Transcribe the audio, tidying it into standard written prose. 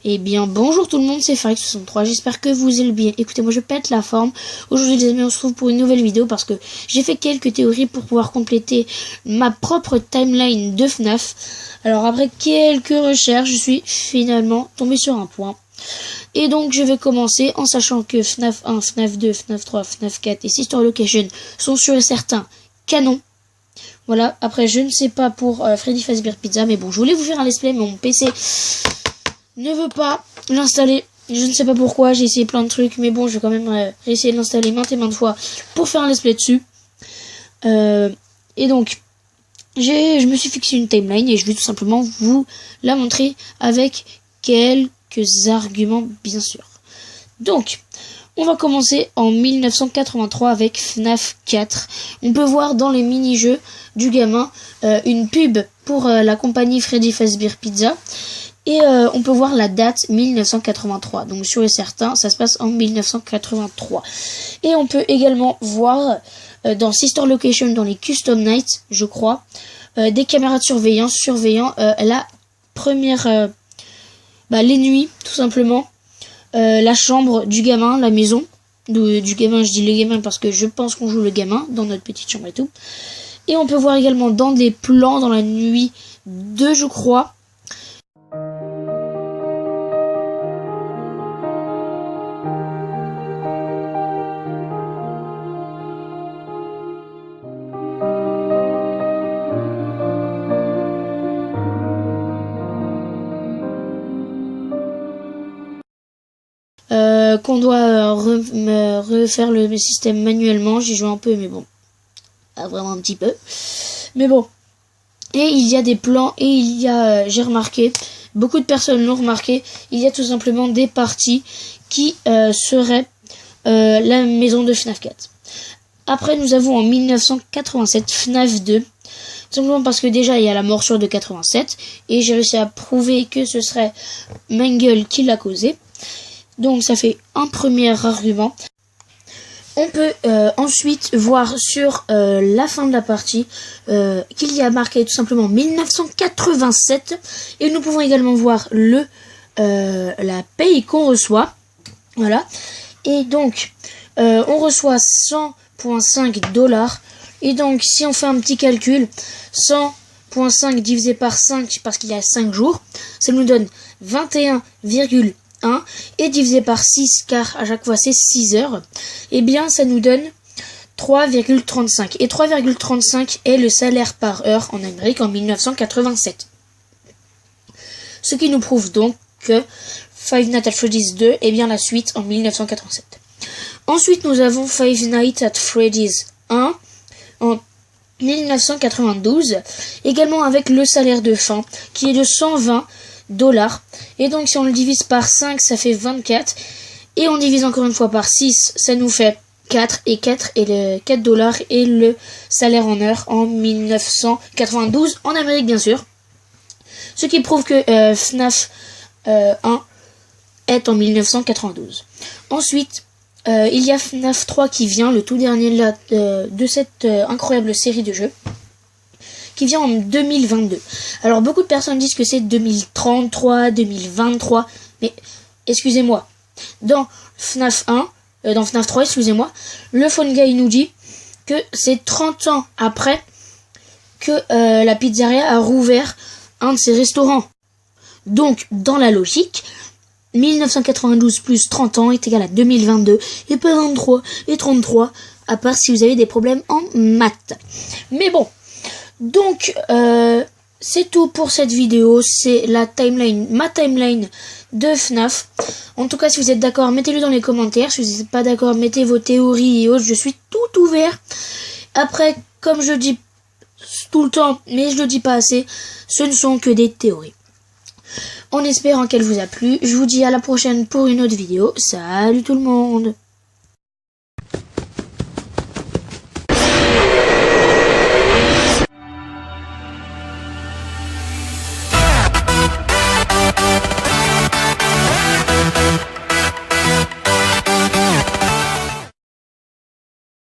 Eh bien, bonjour tout le monde, c'est Farik63, j'espère que vous allez bien. Écoutez, moi je pète la forme. Aujourd'hui les amis, on se retrouve pour une nouvelle vidéo parce que j'ai fait quelques théories pour pouvoir compléter ma propre timeline de FNAF. Alors après quelques recherches, je suis finalement tombé sur un point. Et donc je vais commencer en sachant que FNAF 1, FNAF 2, FNAF 3, FNAF 4 et Sister Location sont sûrs et certains canons. Voilà, après je ne sais pas pour Freddy Fazbear Pizza, mais bon, je voulais vous faire un let's play, mais mon PC ne veut pas l'installer. Je ne sais pas pourquoi, j'ai essayé plein de trucs, mais bon, je vais quand même réessayer de l'installer maintes et maintes fois pour faire un let's play dessus. Et donc, je me suis fixé une timeline et je vais tout simplement vous la montrer avec quelques arguments, bien sûr. Donc, on va commencer en 1983 avec FNAF 4. On peut voir dans les mini-jeux du gamin une pub pour la compagnie Freddy Fazbear Pizza. Et on peut voir la date 1983. Donc sûr et certain, ça se passe en 1983. Et on peut également voir dans Sister Location, dans les Custom Nights, je crois, des caméras de surveillance surveillant la première... les nuits, tout simplement. La chambre du gamin, la maison du gamin, je dis le gamin parce que je pense qu'on joue le gamin dans notre petite chambre et tout. Et on peut voir également dans des plans dans la nuit 2, je crois. Qu'on doit refaire le système manuellement. J'ai joué un peu, mais bon, pas vraiment un petit peu, mais bon. Et il y a des plans, et il y a, j'ai remarqué, beaucoup de personnes l'ont remarqué, il y a tout simplement des parties qui seraient la maison de FNAF 4. Après, nous avons en 1987 FNAF 2, tout simplement parce que déjà il y a la morsure de 87, et j'ai réussi à prouver que ce serait Mangle qui l'a causé. Donc ça fait un premier argument. On peut ensuite voir sur la fin de la partie qu'il y a marqué tout simplement 1987. Et nous pouvons également voir la paye qu'on reçoit. Voilà. Et donc on reçoit 100,5 $. Et donc si on fait un petit calcul, 100,5 divisé par 5 parce qu'il y a 5 jours, ça nous donne 21,1 et divisé par 6 car à chaque fois c'est 6 heures, et bien ça nous donne 3,35 et 3,35 est le salaire par heure en Amérique en 1987. Ce qui nous prouve donc que Five Nights at Freddy's 2 est bien la suite en 1987. Ensuite nous avons Five Nights at Freddy's 1 en 1992, également avec le salaire de fin qui est de 120 $. Et donc si on le divise par 5, ça fait 24. Et on divise encore une fois par 6, ça nous fait 4. Et 4 et le 4 $ et le salaire en heure en 1992 en Amérique bien sûr. Ce qui prouve que FNAF 1 est en 1992. Ensuite, il y a FNAF 3 qui vient, le tout dernier de cette incroyable série de jeux, qui vient en 2022. Alors beaucoup de personnes disent que c'est 2033, 2023, mais excusez-moi, dans FNAF 1, dans FNAF 3, excusez-moi, le Phone Guy nous dit que c'est 30 ans après que la pizzeria a rouvert un de ses restaurants. Donc, dans la logique, 1992 plus 30 ans est égal à 2022, et pas 23 et 33, à part si vous avez des problèmes en maths. Mais bon, donc, c'est tout pour cette vidéo. C'est la timeline, ma timeline de FNAF. En tout cas, si vous êtes d'accord, mettez-le dans les commentaires. Si vous n'êtes pas d'accord, mettez vos théories et autres. Je suis tout ouvert. Après, comme je dis tout le temps, mais je le dis pas assez, ce ne sont que des théories. En espérant qu'elle vous a plu, je vous dis à la prochaine pour une autre vidéo. Salut tout le monde!